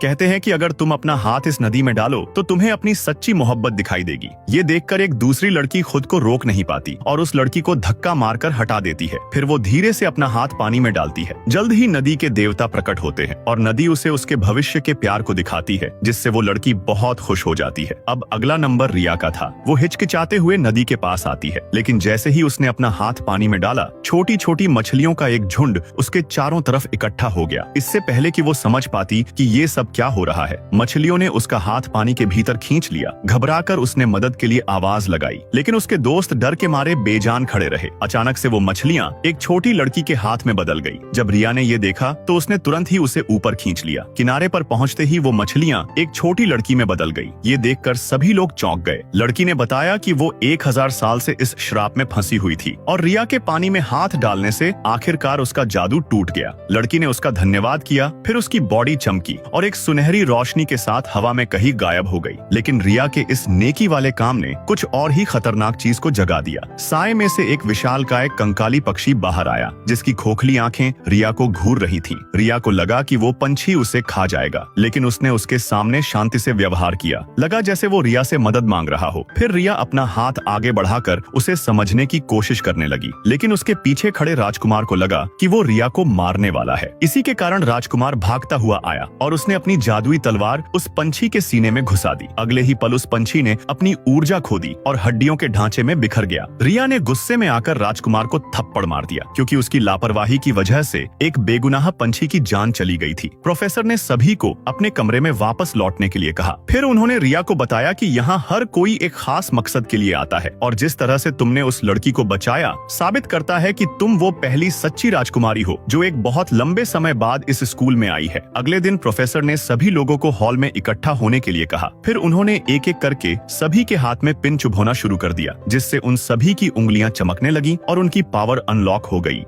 कहते हैं कि अगर तुम अपना हाथ इस नदी में डालो तो तुम्हें अपनी सच्ची मोहब्बत दिखाई देगी। ये देखकर एक दूसरी लड़की खुद को रोक नहीं पाती और उस लड़की को धक्का मारकर हटा देती है। फिर वो धीरे से अपना हाथ पानी में डालती है। जल्द ही नदी के देवता प्रकट होते हैं और नदी उसे उसके भविष्य के प्यार को दिखाती है, जिससे वो लड़की बहुत खुश हो जाती है। अब अगला नंबर रिया का था। वो हिचकिचाते हुए नदी के पास आती है, लेकिन जैसे ही उसने अपना हाथ पानी में डाला, छोटी छोटी मछलियों का एक झुंड उसके चारों तरफ इकट्ठा हो गया। इससे पहले कि वो समझ पाती कि ये सब क्या हो रहा है, मछलियों ने उसका हाथ पानी के भीतर खींच लिया। घबराकर उसने मदद के लिए आवाज लगाई, लेकिन उसके दोस्त डर के मारे बेजान खड़े रहे। अचानक से वो मछलियां एक छोटी लड़की के हाथ में बदल गई। जब रिया ने ये देखा तो उसने तुरंत ही उसे ऊपर खींच लिया। किनारे पर पहुंचते ही वो मछलियां एक छोटी लड़की में बदल गई। ये देखकर सभी लोग चौंक गए। लड़की ने बताया कि वो 1000 साल से इस श्राप में फंसी हुई थी और रिया के पानी में हाथ डालने से आखिरकार उसका जादू टूट गया। लड़की ने उसका धन्यवाद किया, फिर उसकी बॉडी चमकी और एक सुनहरी रोशनी के साथ हवा में कहीं गायब हो गई। लेकिन रिया के इस नेकी वाले काम ने कुछ और ही खतरनाक चीज को जगा दिया। साए में से एक विशालकाय कंकाली पक्षी बाहर आया, जिसकी खोखली आंखें रिया को घूर रही थीं। रिया को लगा कि वो पंछी उसे खा जाएगा, लेकिन उसने उसके सामने शांति से व्यवहार किया। लगा जैसे वो रिया से मदद मांग रहा हो। फिर रिया अपना हाथ आगे बढ़ाकर उसे समझने की कोशिश करने लगी, लेकिन उसके पीछे खड़े राजकुमार को लगा कि वो रिया को मारने वाला है। इसी के कारण राजकुमार भागता हुआ आया और उसने अपनी जादुई तलवार उस पंछी के सीने में घुसा दी। अगले ही पल उस पंछी ने अपनी ऊर्जा खो दी और हड्डियों के ढांचे में बिखर गया। रिया ने गुस्से में आकर राजकुमार को थप्पड़ मार दिया, क्योंकि उसकी लापरवाही की वजह से एक बेगुनाह पंछी की जान चली गई थी। प्रोफेसर ने सभी को अपने कमरे में वापस लौटने के लिए कहा। फिर उन्होंने रिया को बताया कि यहाँ हर कोई एक खास मकसद के लिए आता है और जिस तरह से तुमने उस लड़की को बचाया साबित करता है कि तुम वो पहली सच्ची राजकुमारी हो जो एक बहुत लंबे समय बाद इस स्कूल में आई है। अगले दिन प्रोफेसर ने सभी लोगों को हॉल में इकट्ठा होने के लिए कहा। फिर उन्होंने एक एक करके सभी के हाथ में पिन चुभोना शुरू कर दिया, जिससे उन सभी की उंगलियां चमकने लगी और उनकी पावर अनलॉक हो गई।